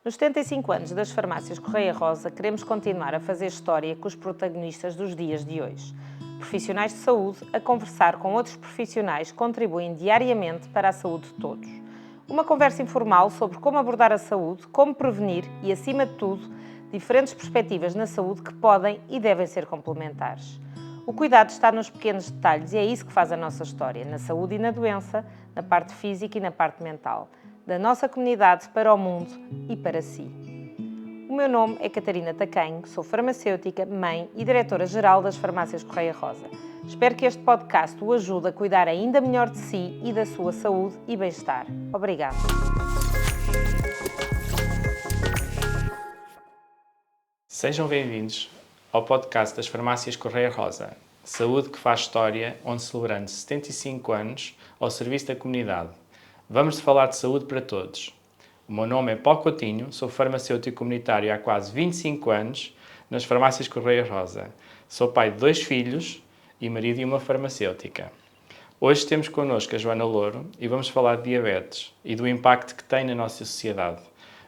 Nos 75 anos das farmácias Correia Rosa, queremos continuar a fazer história com os protagonistas dos dias de hoje. Profissionais de saúde a conversar com outros profissionais que contribuem diariamente para a saúde de todos. Uma conversa informal sobre como abordar a saúde, como prevenir e, acima de tudo, diferentes perspectivas na saúde que podem e devem ser complementares. O cuidado está nos pequenos detalhes e é isso que faz a nossa história, na saúde e na doença, na parte física e na parte mental, da nossa comunidade para o mundo e para si. O meu nome é Catarina Tacanho, sou farmacêutica, mãe e diretora-geral das Farmácias Correia Rosa. Espero que este podcast o ajude a cuidar ainda melhor de si e da sua saúde e bem-estar. Obrigada. Sejam bem-vindos ao podcast das Farmácias Correia Rosa, Saúde que faz história, onde celebramos 75 anos ao serviço da comunidade. Vamos falar de saúde para todos. O meu nome é Paulo Coutinho, sou farmacêutico comunitário há quase 25 anos nas Farmácias Correia Rosa. Sou pai de 2 filhos e marido de uma farmacêutica. Hoje temos connosco a Joana Louro e vamos falar de diabetes e do impacto que tem na nossa sociedade.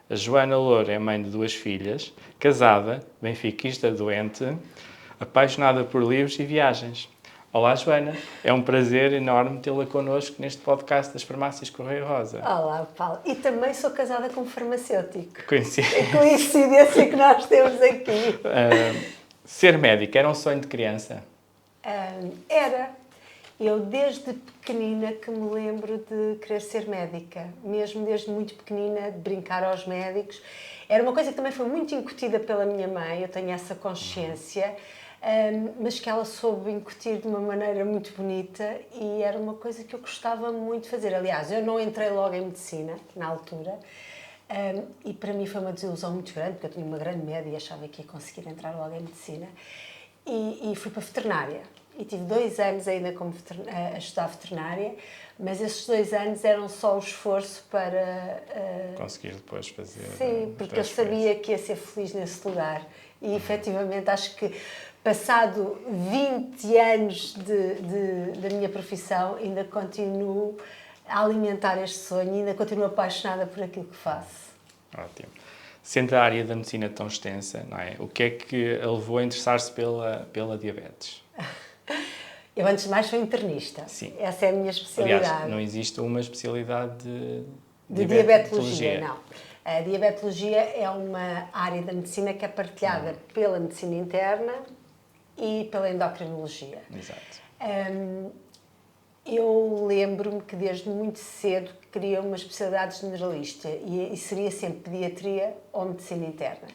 A Joana Louro é mãe de 2 filhas, casada, benfiquista doente, apaixonada por livros e viagens. Olá, Joana. É um prazer enorme tê-la connosco neste podcast das Farmácias Correia Rosa. Olá, Paulo. E também sou casada com um farmacêutico. Coincidência que nós temos aqui. Ser médica era um sonho de criança? Era. Eu, desde pequenina, que me lembro de querer ser médica. Mesmo desde muito pequenina, de brincar aos médicos. Era uma coisa que também foi muito incutida pela minha mãe, eu tenho essa consciência. Mas que ela soube incutir de uma maneira muito bonita e era uma coisa que eu gostava muito de fazer. Aliás, eu não entrei logo em medicina, na altura, e para mim foi uma desilusão muito grande, porque eu tinha uma grande média e achava que ia conseguir entrar logo em medicina. E fui para a veterinária. E tive 2 anos ainda a estudar veterinária, mas esses 2 anos eram só o esforço para... Conseguir depois fazer... Sim, porque eu sabia que ia ser feliz nesse lugar. E, efetivamente, acho que passado 20 anos da minha profissão, ainda continuo a alimentar este sonho e ainda continuo apaixonada por aquilo que faço. Ótimo. Sendo a área da medicina tão extensa, não é? O que é que a levou a interessar-se pela diabetes? Eu, antes de mais, sou internista. Sim. Essa é a minha especialidade. Aliás, não existe uma especialidade de diabetologia, não. A diabetologia é uma área da medicina que é partilhada pela medicina interna e pela endocrinologia. Exato. Eu lembro-me que desde muito cedo queria uma especialidade generalista e seria sempre pediatria ou medicina interna.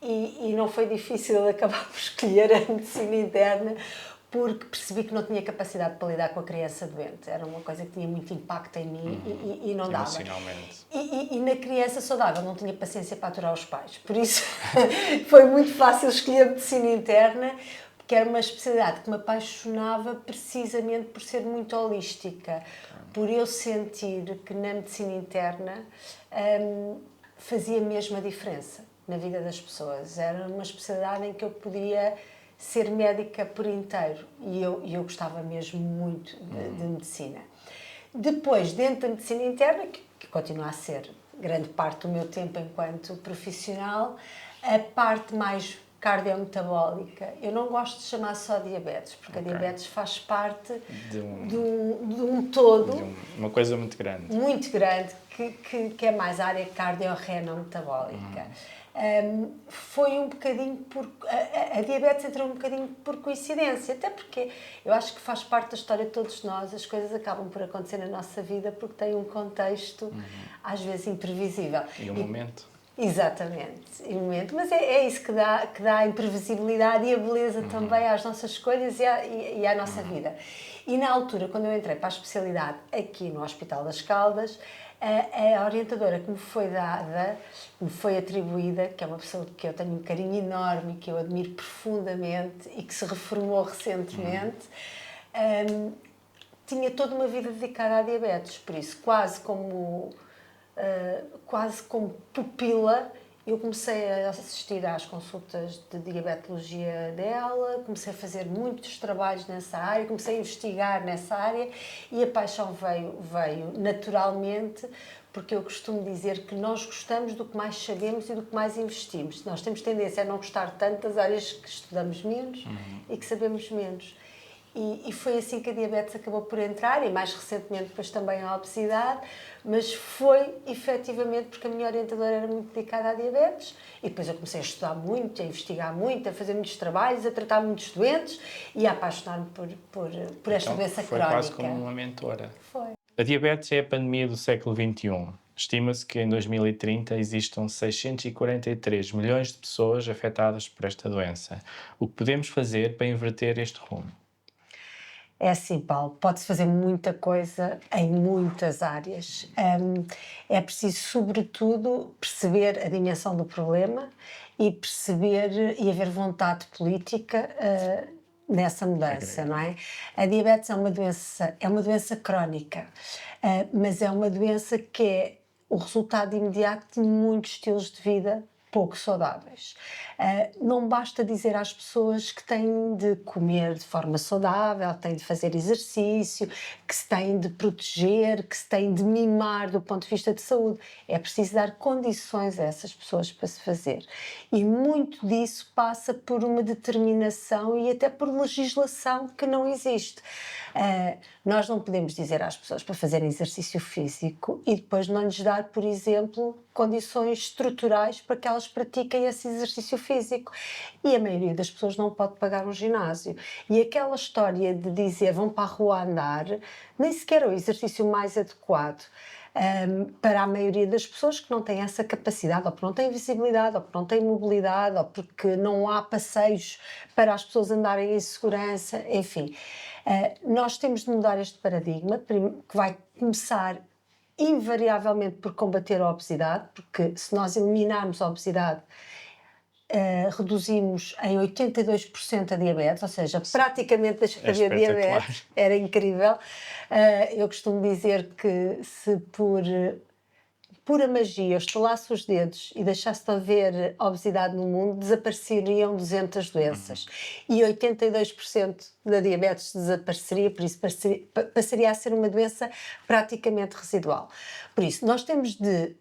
E não foi difícil acabar por escolher a medicina interna, porque percebi que não tinha capacidade para lidar com a criança doente. Era uma coisa que tinha muito impacto em mim e não dava. Emocionalmente. E na criança saudável não tinha paciência para aturar os pais. Por isso foi muito fácil escolher a medicina interna, porque era uma especialidade que me apaixonava precisamente por ser muito holística. Por eu sentir que na medicina interna fazia mesmo a diferença na vida das pessoas. Era uma especialidade em que eu podia ser médica por inteiro e eu gostava mesmo muito de medicina. Depois, dentro da medicina interna, que continua a ser grande parte do meu tempo enquanto profissional, a parte mais cardiometabólica, eu não gosto de chamar só diabetes, porque a diabetes faz parte de um todo. Uma coisa muito grande. Muito grande, que é mais a área cardiorrenometabólica. Foi um bocadinho a diabetes entrou um bocadinho por coincidência, até porque eu acho que faz parte da história de todos nós, as coisas acabam por acontecer na nossa vida porque têm um contexto às vezes imprevisível. E um momento. Exatamente, e um momento, mas é isso que dá a imprevisibilidade e a beleza também às nossas escolhas e à nossa vida. E na altura, quando eu entrei para a especialidade aqui no Hospital das Caldas, a orientadora que me foi dada, me foi atribuída, que é uma pessoa que eu tenho um carinho enorme e que eu admiro profundamente e que se reformou recentemente, tinha toda uma vida dedicada à diabetes, por isso quase como pupila, eu comecei a assistir às consultas de diabetologia dela, comecei a fazer muitos trabalhos nessa área, comecei a investigar nessa área e a paixão veio naturalmente porque eu costumo dizer que nós gostamos do que mais sabemos e do que mais investimos. Nós temos tendência a não gostar tanto das áreas que estudamos menos e que sabemos menos. E foi assim que a diabetes acabou por entrar, e mais recentemente depois também a obesidade, mas foi efetivamente porque a minha orientadora era muito dedicada à diabetes, e depois eu comecei a estudar muito, a investigar muito, a fazer muitos trabalhos, a tratar muitos doentes e a apaixonar-me por esta Então, doença foi crónica. quase como uma mentora. Foi. A diabetes é a pandemia do século XXI. Estima-se que em 2030 existam 643 milhões de pessoas afetadas por esta doença. O que podemos fazer para inverter este rumo? É assim, Paulo, pode-se fazer muita coisa em muitas áreas. É preciso, sobretudo, perceber a dimensão do problema e perceber e haver vontade política nessa mudança, não é? A diabetes é uma doença crónica, mas é uma doença que é o resultado imediato de muitos estilos de vida pouco saudáveis. Não basta dizer às pessoas que têm de comer de forma saudável, têm de fazer exercício, que se têm de proteger, que se têm de mimar do ponto de vista de saúde. É preciso dar condições a essas pessoas para se fazer. E muito disso passa por uma determinação e até por legislação que não existe. Nós não podemos dizer às pessoas para fazerem exercício físico e depois não lhes dar, por exemplo, condições estruturais para que elas pratiquem esse exercício físico. E a maioria das pessoas não pode pagar um ginásio. E aquela história de dizer vão para a rua andar, nem sequer é o exercício mais adequado. Para a maioria das pessoas que não têm essa capacidade, ou porque não têm visibilidade, ou porque não têm mobilidade, ou porque não há passeios para as pessoas andarem em segurança, enfim. Nós temos de mudar este paradigma, que vai começar invariavelmente por combater a obesidade, porque se nós eliminarmos a obesidade, reduzimos em 82% a diabetes, ou seja, praticamente deixa de haver diabetes, era incrível. Eu costumo dizer que se por pura magia eu estalasse os dedos e deixasse de haver obesidade no mundo, desapareceriam 200 doenças. E 82% da diabetes desapareceria, por isso passaria a ser uma doença praticamente residual. Por isso, nós temos de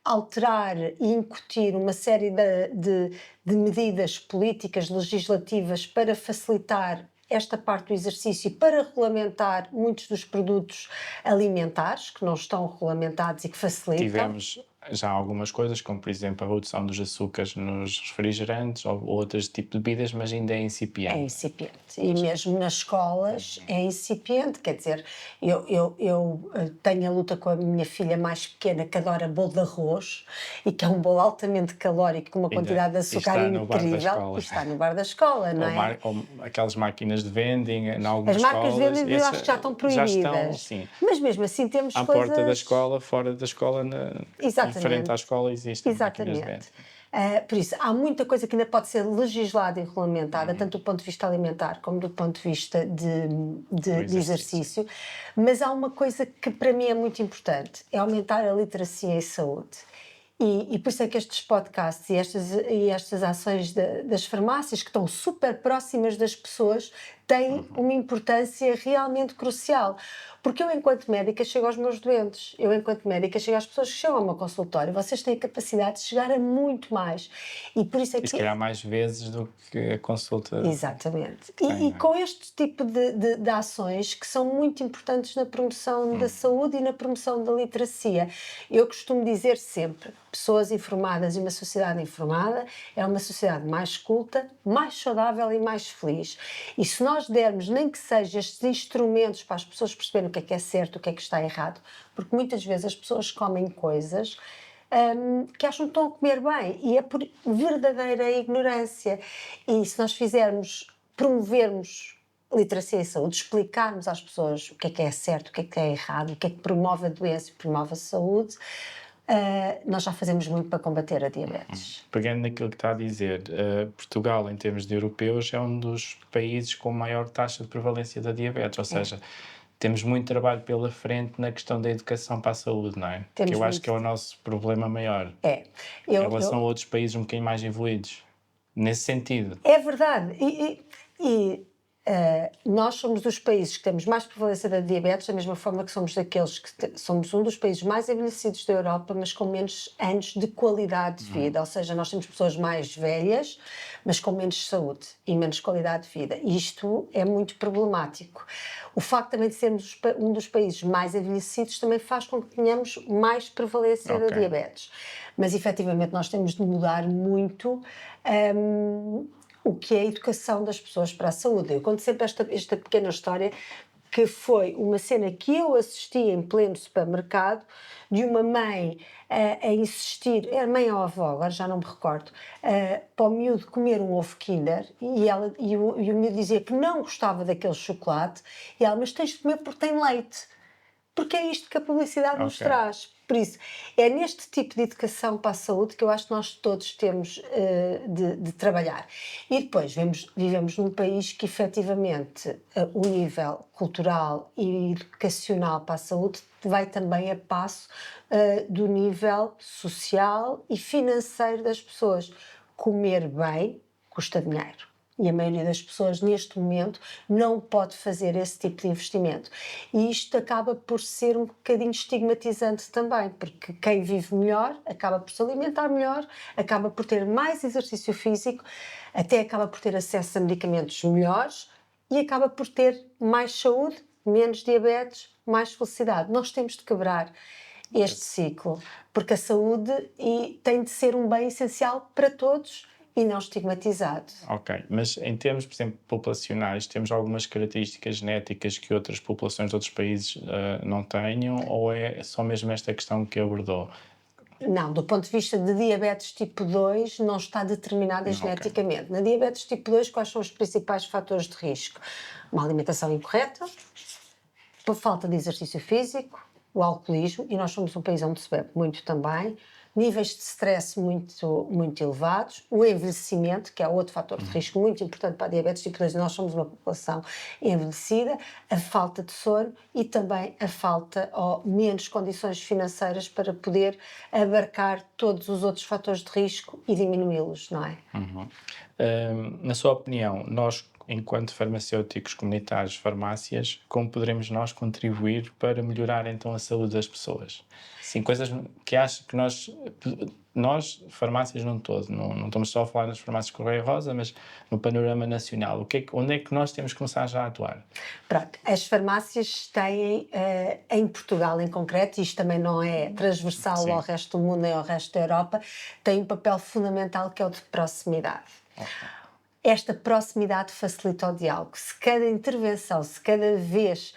alterar e incutir uma série de medidas políticas, legislativas para facilitar esta parte do exercício, para regulamentar muitos dos produtos alimentares que não estão regulamentados e que facilitam. Tivemos já algumas coisas, como por exemplo a redução dos açúcares nos refrigerantes ou outros tipos de bebidas, mas ainda é incipiente. É incipiente. E mesmo nas escolas é incipiente, quer dizer, eu tenho a luta com a minha filha mais pequena que adora bolo de arroz e que é um bolo altamente calórico com uma quantidade de açúcar incrível. E está no bar da escola, não é? Ou aquelas máquinas de vending em algumas escolas. As marcas de vending eu acho que já estão proibidas. Já estão, sim. Mas mesmo assim temos à coisas... porta da escola, fora da escola, em frente à escola existem máquinas de vending. Por isso, há muita coisa que ainda pode ser legislada e regulamentada, tanto do ponto de vista alimentar como do ponto de vista de exercício, mas há uma coisa que para mim é muito importante, é aumentar a literacia em saúde. E por isso é que estes podcasts e estas ações das farmácias, que estão super próximas das pessoas, têm uma importância realmente crucial. Porque eu, enquanto médica, chego aos meus doentes. Eu, enquanto médica, chego às pessoas que chegam ao meu consultório. Vocês têm a capacidade de chegar a muito mais. E por isso é que... E se calhar mais vezes do que a consulta. Exatamente. E com este tipo de ações que são muito importantes na promoção da saúde e na promoção da literacia. Eu costumo dizer sempre, pessoas informadas e uma sociedade informada é uma sociedade mais culta, mais saudável e mais feliz. E se nós dermos, nem que seja estes instrumentos para as pessoas perceberem o que é certo, o que está errado, porque muitas vezes as pessoas comem coisas que acham que estão a comer bem e é por verdadeira ignorância. E se nós promovermos literacia e saúde, explicarmos às pessoas o que é certo, o que é errado, o que é que promove a doença e promove a saúde, nós já fazemos muito para combater a diabetes. Pegando naquilo que está a dizer, Portugal, em termos de europeus, é um dos países com maior taxa de prevalência da diabetes, ou seja, temos muito trabalho pela frente na questão da educação para a saúde, não é? Que eu acho que é o nosso problema maior. Em relação a outros países um bocadinho mais evoluídos, nesse sentido. É verdade. E nós somos dos países que temos mais prevalência da diabetes, da mesma forma que somos daqueles que somos um dos países mais envelhecidos da Europa, mas com menos anos de qualidade de vida. Ou seja, nós temos pessoas mais velhas, mas com menos saúde e menos qualidade de vida. E isto é muito problemático. O facto também de sermos um dos países mais envelhecidos também faz com que tenhamos mais prevalência da diabetes. Mas, efetivamente, nós temos de mudar muito o que é a educação das pessoas para a saúde. Eu conto sempre esta pequena história, que foi uma cena que eu assisti em pleno supermercado, de uma mãe a insistir, era mãe ou avó, agora já não me recordo, para o miúdo comer um ovo Kinder, e o miúdo dizia que não gostava daquele chocolate, e ela, mas tens de comer porque tem leite. Porque é isto que a publicidade nos traz. Por isso, é neste tipo de educação para a saúde que eu acho que nós todos temos de trabalhar. E depois vivemos num país que, efetivamente, o nível cultural e educacional para a saúde vai também a passo do nível social e financeiro das pessoas. Comer bem custa dinheiro. E a maioria das pessoas, neste momento, não pode fazer esse tipo de investimento. E isto acaba por ser um bocadinho estigmatizante também, porque quem vive melhor acaba por se alimentar melhor, acaba por ter mais exercício físico, até acaba por ter acesso a medicamentos melhores e acaba por ter mais saúde, menos diabetes, mais felicidade. Nós temos de quebrar este ciclo, porque a saúde tem de ser um bem essencial para todos e não estigmatizado. Ok, mas em termos, por exemplo, populacionais, temos algumas características genéticas que outras populações de outros países não tenham, ou é só mesmo esta questão que abordou? Não, do ponto de vista de diabetes tipo 2, não está determinada geneticamente. Na diabetes tipo 2, quais são os principais fatores de risco? Uma alimentação incorreta, por falta de exercício físico, o alcoolismo, e nós somos um país onde se bebe muito também, níveis de stress muito, muito elevados, o envelhecimento, que é outro fator de risco muito importante para a diabetes tipo 2, nós somos uma população envelhecida, a falta de sono e também a falta ou menos condições financeiras para poder abarcar todos os outros fatores de risco e diminuí-los, não é? Na sua opinião, nós, enquanto farmacêuticos comunitários, farmácias, como poderemos nós contribuir para melhorar então a saúde das pessoas? Sim, coisas que acho que nós farmácias não todo, não estamos só a falar nas farmácias Correia Rosa, mas no panorama nacional, onde é que nós temos que começar já a atuar? Pronto, as farmácias têm, em Portugal em concreto, isto também não é transversal ao resto do mundo nem ao resto da Europa, têm um papel fundamental que é o de proximidade. Esta proximidade facilita o diálogo. Se cada intervenção, se cada vez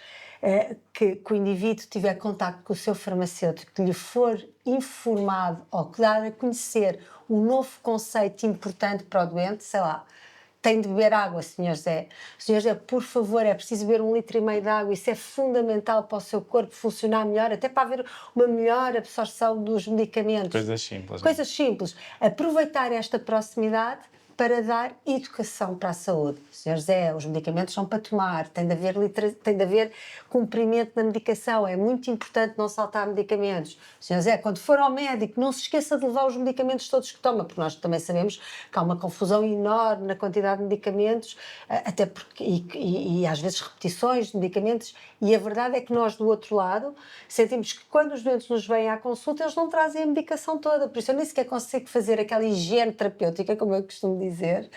que o indivíduo tiver contacto com o seu farmacêutico, que lhe for informado ou que dar a conhecer um novo conceito importante para o doente, sei lá, tem de beber água, Sr. José. Sr. José, por favor, é preciso beber 1,5 litro de água, isso é fundamental para o seu corpo funcionar melhor, até para haver uma melhor absorção dos medicamentos. Coisas simples. Coisas simples. Aproveitar esta proximidade para dar educação para a saúde. Sr. José, os medicamentos são para tomar, tem de haver cumprimento na medicação, é muito importante não saltar medicamentos. Sr. José, quando for ao médico, não se esqueça de levar os medicamentos todos que toma, porque nós também sabemos que há uma confusão enorme na quantidade de medicamentos, até porque, e às vezes repetições de medicamentos, e a verdade é que nós, do outro lado, sentimos que quando os doentes nos vêm à consulta, eles não trazem a medicação toda, por isso eu nem sequer consigo fazer aquela higiene terapêutica, como eu costumo dizer,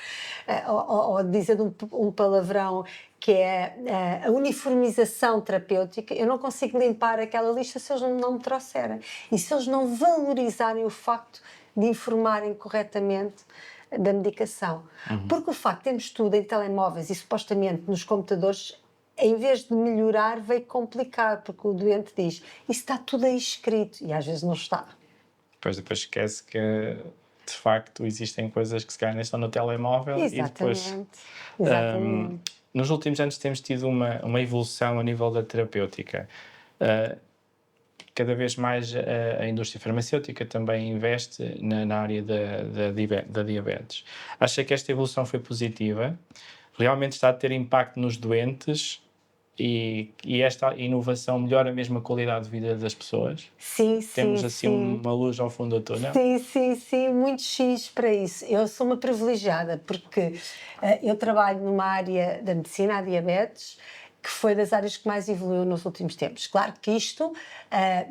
ou dizer um palavrão, que é a uniformização terapêutica. Eu não consigo limpar aquela lista se eles não me trouxerem. E se eles não valorizarem o facto de informarem corretamente da medicação. Porque o facto de termos tudo em telemóveis e supostamente nos computadores, em vez de melhorar, veio complicar, porque o doente diz, isso está tudo aí escrito, e às vezes não está. Depois esquece que de facto existem coisas que se calhar nem estão no telemóvel. Exatamente. E depois, nos últimos anos temos tido uma evolução a nível da terapêutica. Cada vez mais a indústria farmacêutica também investe na área da diabetes. Acha que esta evolução foi positiva? Realmente está a ter impacto nos doentes? E esta inovação melhora mesmo a qualidade de vida das pessoas? Sim, Temos sim, assim sim. uma luz ao fundo do túnel? Sim, muito X para isso. Eu sou uma privilegiada porque eu trabalho numa área da medicina, a diabetes, que foi das áreas que mais evoluiu nos últimos tempos. Claro que isto,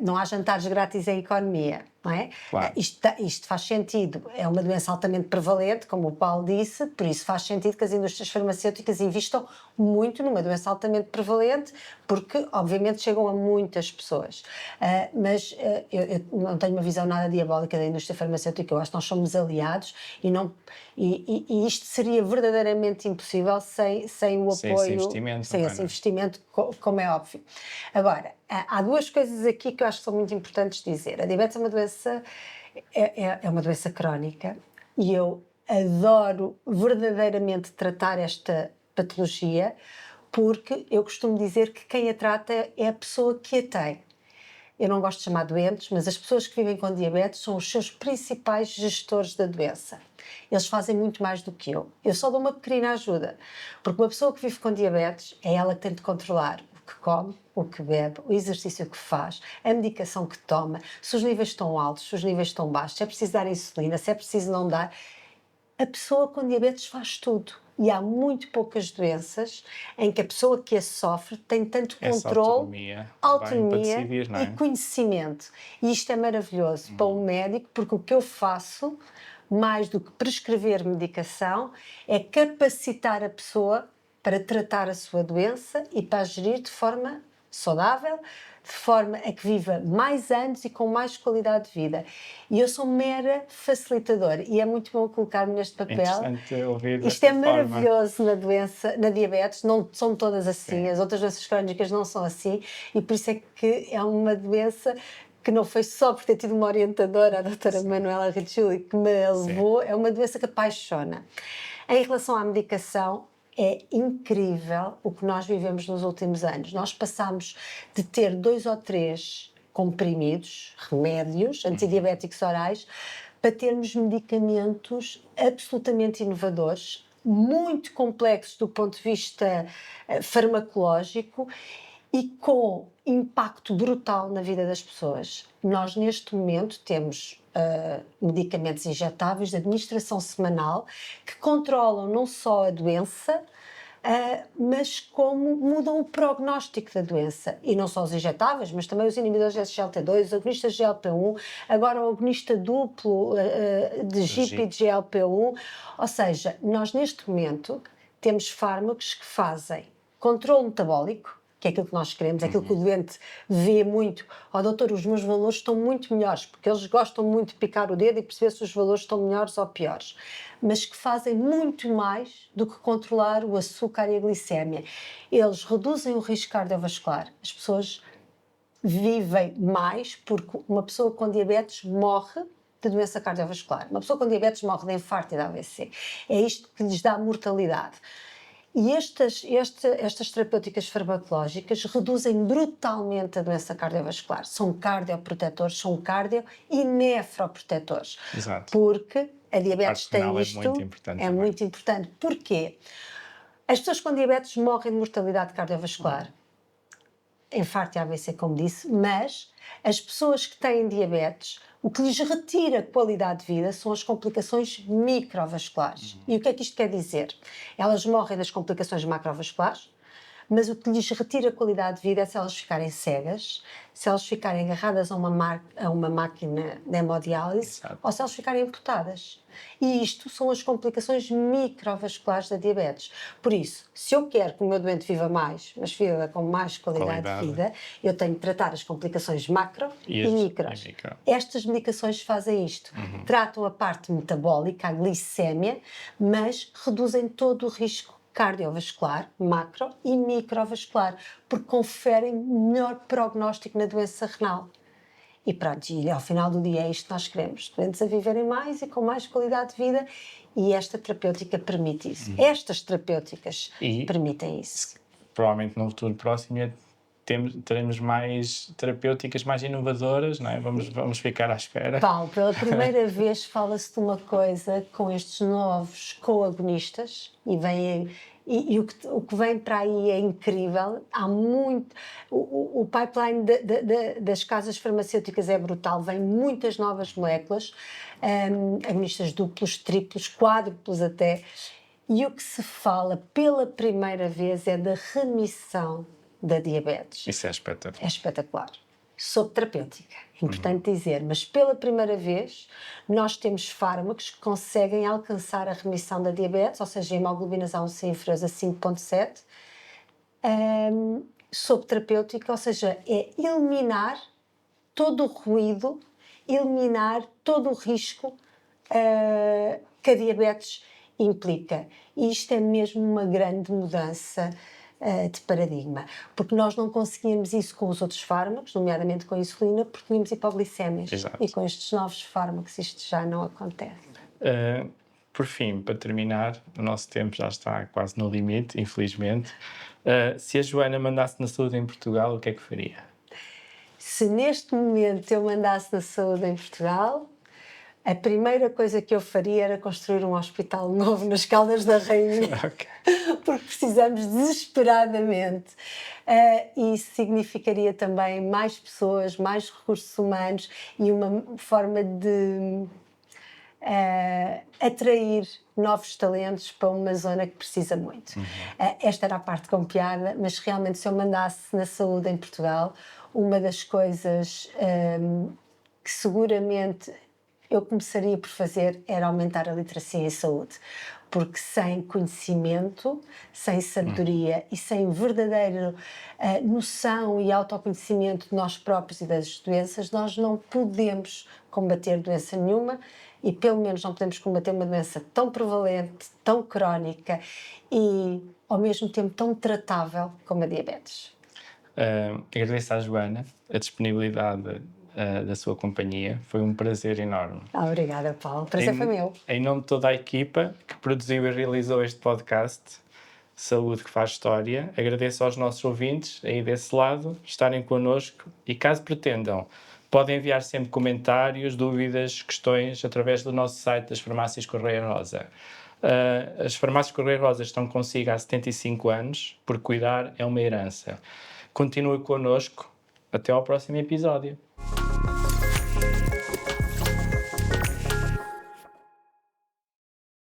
não há jantares grátis em economia, não é? Claro. Isto faz sentido. É uma doença altamente prevalente, como o Paulo disse, por isso faz sentido que as indústrias farmacêuticas investam muito numa doença altamente prevalente, porque, obviamente, chegam a muitas pessoas. Mas eu não tenho uma visão nada diabólica da indústria farmacêutica, eu acho que nós somos aliados e isto seria verdadeiramente impossível sem o Sem apoio, esse investimento, sem não é, esse não é? investimento, como é óbvio. Agora, há duas coisas aqui que eu acho que são muito importantes dizer. A diabetes é uma doença crónica e eu adoro verdadeiramente tratar esta patologia porque eu costumo dizer que quem a trata é a pessoa que a tem. Eu não gosto de chamar doentes, mas as pessoas que vivem com diabetes são os seus principais gestores da doença. Eles fazem muito mais do que eu. Eu só dou uma pequena ajuda, porque uma pessoa que vive com diabetes é ela que tem de controlar o que come, o que bebe, o exercício que faz, a medicação que toma, se os níveis estão altos, se os níveis estão baixos, se é preciso dar insulina, se é preciso não dar. A pessoa com diabetes faz tudo. E há muito poucas doenças em que a pessoa que a sofre tem tanto Essa controle, autonomia para autonomia decidir, não e é? conhecimento. E isto é maravilhoso para um médico, porque o que eu faço, mais do que prescrever medicação, é capacitar a pessoa para tratar a sua doença e para a gerir de forma saudável, de forma a que viva mais anos e com mais qualidade de vida. E eu sou mera facilitadora e é muito bom colocar-me neste É papel. interessante ouvir Isto é desta forma. maravilhoso na diabetes, não são todas assim, Sim. as outras doenças crónicas não são assim e por isso é que é uma doença que não foi só por ter tido uma orientadora, a doutora Manuela Riccioli, que me levou, é uma doença que apaixona. Em relação à medicação, é incrível o que nós vivemos nos últimos anos. Nós passamos de ter 2 ou 3 comprimidos, remédios antidiabéticos orais, para termos medicamentos absolutamente inovadores, muito complexos do ponto de vista farmacológico e com impacto brutal na vida das pessoas. Nós, neste momento, temos medicamentos injetáveis de administração semanal que controlam não só a doença, mas como mudam o prognóstico da doença. E não só os injetáveis, mas também os inibidores de SGLT2, os agonistas de GLP-1, agora o agonista duplo de GIP e de GLP-1. Ou seja, nós neste momento temos fármacos que fazem controle metabólico, que é aquilo que nós queremos, é aquilo que o doente vê muito. Doutor, os meus valores estão muito melhores, porque eles gostam muito de picar o dedo e perceber se os valores estão melhores ou piores, mas que fazem muito mais do que controlar o açúcar e a glicémia. Eles reduzem o risco cardiovascular. As pessoas vivem mais porque uma pessoa com diabetes morre de doença cardiovascular. Uma pessoa com diabetes morre de infarto e de AVC. É isto que lhes dá mortalidade. E estas terapêuticas farmacológicas reduzem brutalmente a doença cardiovascular. São cardioprotetores, são cardio e nefroprotetores. Exato. Porque a diabetes tem isto. É muito importante. É muito importante. Porquê? As pessoas com diabetes morrem de mortalidade cardiovascular. Infarto e AVC, como disse, mas as pessoas que têm diabetes, o que lhes retira qualidade de vida são as complicações microvasculares. E o que é que isto quer dizer? Elas morrem das complicações macrovasculares, mas o que lhes retira qualidade de vida é se elas ficarem cegas, se elas ficarem agarradas a uma máquina de hemodiálise, Exato. ou se elas ficarem amputadas. E isto são as complicações microvasculares da diabetes. Por isso, se eu quero que o meu doente viva mais, mas viva com mais qualidade de vida, eu tenho que tratar as complicações macro e micro. Estas medicações fazem isto. Tratam a parte metabólica, a glicémia, mas reduzem todo o risco cardiovascular, macro e microvascular, porque conferem melhor prognóstico na doença renal. E pronto, e ao final do dia é isto que nós queremos, doentes a viverem mais e com mais qualidade de vida, e esta terapêutica permite isso. Estas terapêuticas permitem isso. Provavelmente no futuro próximo teremos mais terapêuticas mais inovadoras, não é? Vamos ficar à espera. Paulo, pela primeira vez fala-se de uma coisa com estes novos coagonistas e E o que vem para aí é incrível. Há muito... O pipeline das casas farmacêuticas é brutal. Vem muitas novas moléculas, agonistas duplos, triplos, quádruplos até. E o que se fala pela primeira vez é da remissão da diabetes. Isso é espetacular. É espetacular. Sob terapêutica, importante dizer, mas pela primeira vez nós temos fármacos que conseguem alcançar a remissão da diabetes, ou seja, hemoglobinas A1C inferiores a 5,7, sob terapêutica, ou seja, é eliminar todo o ruído, eliminar todo o risco que a diabetes implica. E isto é mesmo uma grande mudança de paradigma, porque nós não conseguíamos isso com os outros fármacos, nomeadamente com a insulina, porque tínhamos hipoglicémias. Exato. E com estes novos fármacos isto já não acontece. Por fim, para terminar, o nosso tempo já está quase no limite, infelizmente. Se a Joana mandasse na saúde em Portugal, o que é que faria? Se neste momento eu mandasse na saúde em Portugal, a primeira coisa que eu faria era construir um hospital novo nas Caldas da Rainha, Ok. porque precisamos desesperadamente. E isso significaria também mais pessoas, mais recursos humanos e uma forma de atrair novos talentos para uma zona que precisa muito. Esta era a parte com piada, mas realmente se eu mandasse na saúde em Portugal, uma das coisas que seguramente eu começaria por fazer era aumentar a literacia em saúde, porque sem conhecimento, sem sabedoria e sem verdadeira noção e autoconhecimento de nós próprios e das doenças, nós não podemos combater doença nenhuma e pelo menos não podemos combater uma doença tão prevalente, tão crónica e ao mesmo tempo tão tratável como a diabetes. Agradeço à Joana a disponibilidade da sua companhia. Foi um prazer enorme. Obrigada, Paulo. O prazer foi meu. Em nome de toda a equipa que produziu e realizou este podcast, Saúde que faz História, agradeço aos nossos ouvintes aí desse lado estarem connosco e, caso pretendam, podem enviar sempre comentários, dúvidas, questões através do nosso site das Farmácias Correia Rosa. As Farmácias Correia Rosa estão consigo há 75 anos, porque cuidar é uma herança. Continue connosco. Até ao próximo episódio.